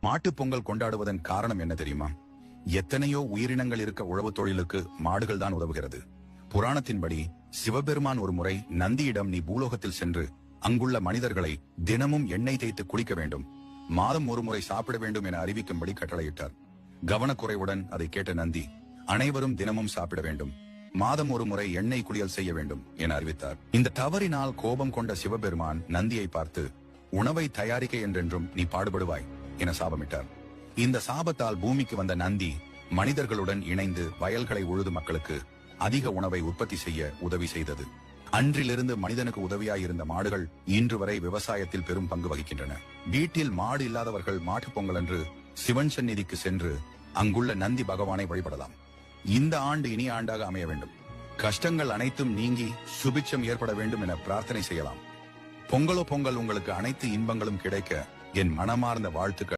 மாட்டுப் பொங்கல் கொண்டாடுவதன் காரணம் என்ன தெரியுமா? எத்தனையோ உயிரினங்கள் இருக்க உழவு தொழிலுக்கு மாடுகள் தான் உதவுகிறது. புராணத்தின்படி சிவபெருமான் ஒரு முறை நந்தியிடம், நீ பூலோகத்தில் சென்று அங்குள்ள மனிதர்களை தினமும் எண்ணெய் தேய்த்து குளிக்க வேண்டும், மாதம் ஒரு முறை சாப்பிட வேண்டும் என அறிவிக்கும்படி கட்டளையிட்டார். கவனக்குறைவுடன் அதை கேட்ட நந்தி, அனைவரும் தினமும் சாப்பிட வேண்டும், மாதம் ஒரு முறை எண்ணெய் குளியல் செய்ய வேண்டும் என அறிவித்தார். இந்த தவறினால் கோபம் கொண்ட சிவபெருமான் நந்தியை பார்த்து, உணவை தயாரிக்க என்றென்றும் நீ பாடுபடுவாய் என சாபமிட்டார். இந்த சாபத்தால் பூமிக்கு வந்த நந்தி மனிதர்களுடன் இணைந்து வயல்களை உழுது மக்களுக்கு அதிக உணவை உற்பத்தி செய்ய உதவி செய்தது. அன்றிலிருந்து மனிதனுக்கு உதவியாயிருந்த மாடுகள் இன்று வரை விவசாயத்தில் பெரும் பங்கு வகிக்கின்றன. வீட்டில் மாடு இல்லாதவர்கள் மாட்டுப் பொங்கல் அன்று சிவன் சந்நிதிக்கு சென்று அங்குள்ள நந்தி பகவானை வழிபடலாம். இந்த ஆண்டு இனிய ஆண்டாக அமைய வேண்டும், கஷ்டங்கள் அனைத்தும் நீங்கி சுபிட்சம் ஏற்பட வேண்டும் என பிரார்த்தனை செய்யலாம். பொங்கலோ பொங்கல், உங்களுக்கு அனைத்து இன்பங்களும் கிடைக்க என் மனமார்ந்த வாழ்த்துக்கள்.